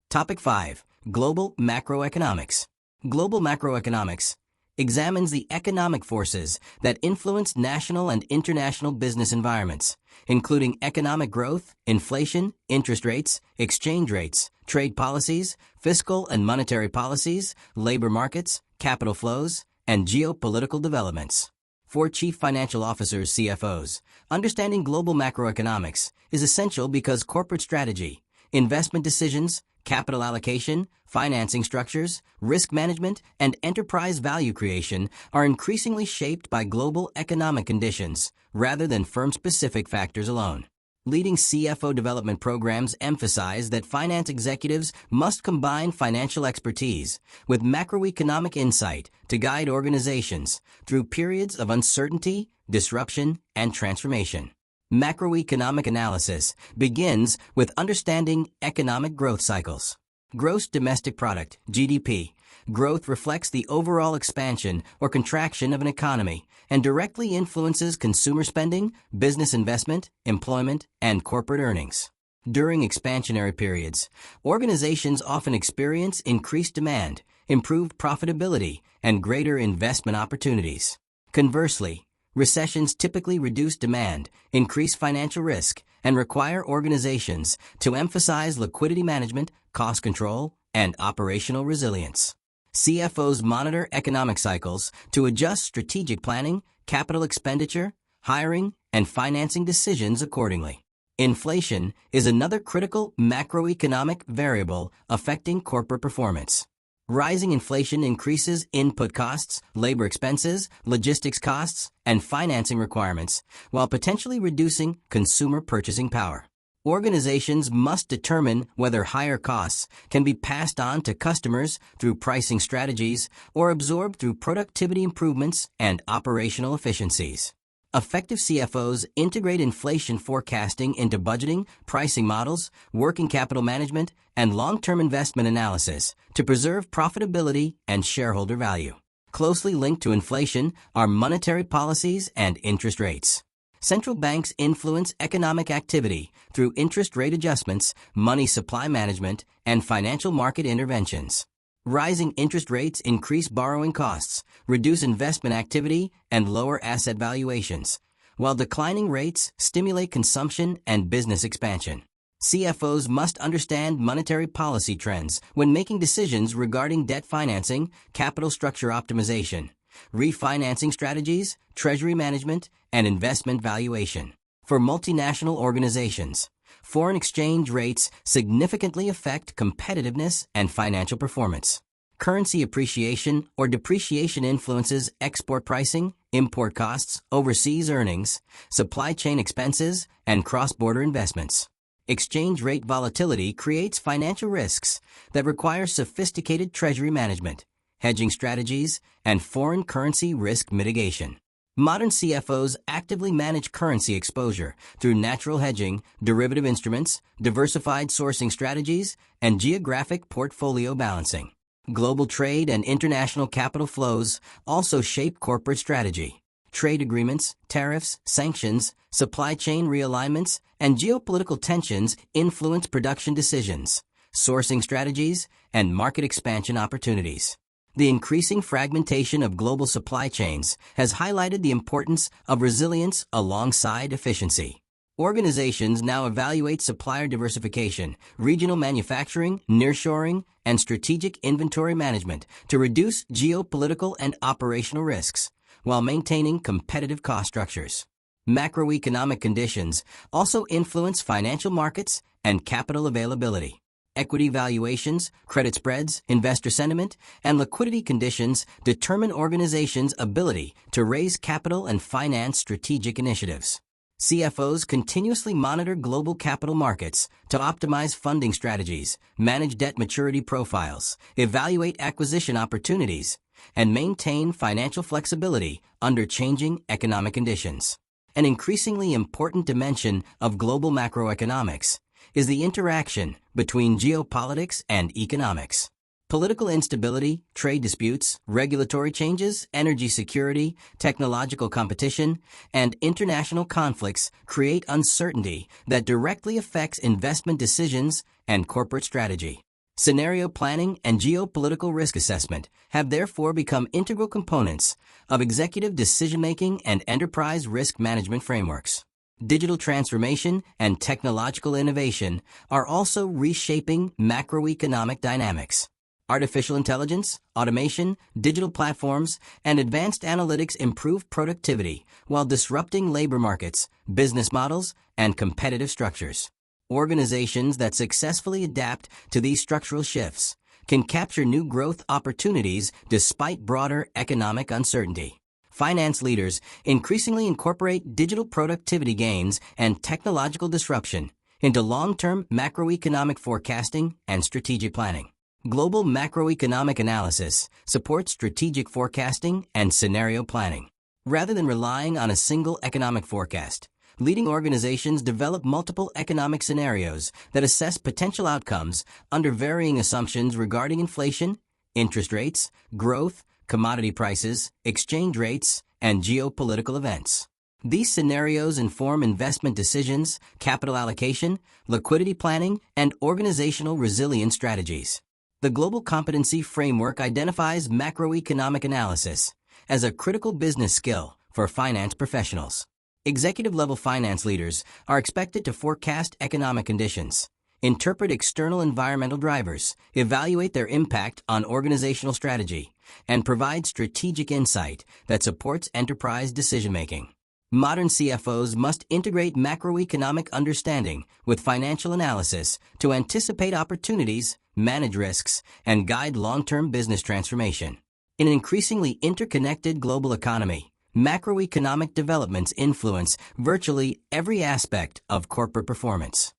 Topic 5. Global Macroeconomics. Global macroeconomics examines the economic forces that influence national and international business environments, including economic growth, inflation, interest rates, exchange rates, trade policies, fiscal and monetary policies, labor markets, capital flows, and geopolitical developments. For Chief Financial Officers (CFOs), understanding global macroeconomics is essential because corporate strategy, investment decisions, capital allocation, financing structures, risk management, and enterprise value creation are increasingly shaped by global economic conditions rather than firm-specific factors alone. Leading CFO development programs emphasize that finance executives must combine financial expertise with macroeconomic insight to guide organizations through periods of uncertainty, disruption, and transformation. Macroeconomic analysis begins with understanding economic growth cycles. Gross domestic product, GDP, growth reflects the overall expansion or contraction of an economy and directly influences consumer spending, business investment, employment, and corporate earnings. During expansionary periods, organizations often experience increased demand, improved profitability, and greater investment opportunities. Conversely, recessions typically reduce demand, increase financial risk, and require organizations to emphasize liquidity management, cost control, and operational resilience. CFOs monitor economic cycles to adjust strategic planning, capital expenditure, hiring, and financing decisions accordingly. Inflation is another critical macroeconomic variable affecting corporate performance. Rising inflation increases input costs, labor expenses, logistics costs, and financing requirements, while potentially reducing consumer purchasing power. Organizations must determine whether higher costs can be passed on to customers through pricing strategies or absorbed through productivity improvements and operational efficiencies. Effective CFOs integrate inflation forecasting into budgeting, pricing models, working capital management, and long-term investment analysis to preserve profitability and shareholder value. Closely linked to inflation are monetary policies and interest rates. Central banks influence economic activity through interest rate adjustments, money supply management, and financial market interventions. Rising interest rates increase borrowing costs, reduce investment activity, and lower asset valuations, while declining rates stimulate consumption and business expansion. CFOs must understand monetary policy trends when making decisions regarding debt financing, capital structure optimization, refinancing strategies, treasury management, and investment valuation. For multinational organizations, foreign exchange rates significantly affect competitiveness and financial performance. Currency appreciation or depreciation influences export pricing, import costs, overseas earnings, supply chain expenses, and cross-border investments. Exchange rate volatility creates financial risks that require sophisticated treasury management, hedging strategies, and foreign currency risk mitigation. Modern CFOs actively manage currency exposure through natural hedging, derivative instruments, diversified sourcing strategies, and geographic portfolio balancing. Global trade and international capital flows also shape corporate strategy. Trade agreements, tariffs, sanctions, supply chain realignments, and geopolitical tensions influence production decisions, sourcing strategies, and market expansion opportunities. The increasing fragmentation of global supply chains has highlighted the importance of resilience alongside efficiency. Organizations now evaluate supplier diversification, regional manufacturing, nearshoring, and strategic inventory management to reduce geopolitical and operational risks, while maintaining competitive cost structures. Macroeconomic conditions also influence financial markets and capital availability. Equity valuations, credit spreads, investor sentiment, and liquidity conditions determine organizations' ability to raise capital and finance strategic initiatives. CFOs continuously monitor global capital markets to optimize funding strategies, manage debt maturity profiles, evaluate acquisition opportunities, and maintain financial flexibility under changing economic conditions. An increasingly important dimension of global macroeconomics is the interaction between geopolitics and economics. Political instability, trade disputes, regulatory changes, energy security, technological competition, and international conflicts create uncertainty that directly affects investment decisions and corporate strategy. Scenario planning and geopolitical risk assessment have therefore become integral components of executive decision-making and enterprise risk management frameworks. Digital transformation and technological innovation are also reshaping macroeconomic dynamics. Artificial intelligence, automation, digital platforms, and advanced analytics improve productivity while disrupting labor markets, business models, and competitive structures. Organizations that successfully adapt to these structural shifts can capture new growth opportunities despite broader economic uncertainty. Finance leaders increasingly incorporate digital productivity gains and technological disruption into long-term macroeconomic forecasting and strategic planning. Global macroeconomic analysis supports strategic forecasting and scenario planning. Rather than relying on a single economic forecast, leading organizations develop multiple economic scenarios that assess potential outcomes under varying assumptions regarding inflation, interest rates, growth, commodity prices, exchange rates, and geopolitical events. These scenarios inform investment decisions, capital allocation, liquidity planning, and organizational resilience strategies. The Global Competency Framework identifies macroeconomic analysis as a critical business skill for finance professionals. Executive-level finance leaders are expected to forecast economic conditions, interpret external environmental drivers, evaluate their impact on organizational strategy, and provide strategic insight that supports enterprise decision-making. Modern CFOs must integrate macroeconomic understanding with financial analysis to anticipate opportunities, manage risks, and guide long-term business transformation. In an increasingly interconnected global economy, macroeconomic developments influence virtually every aspect of corporate performance.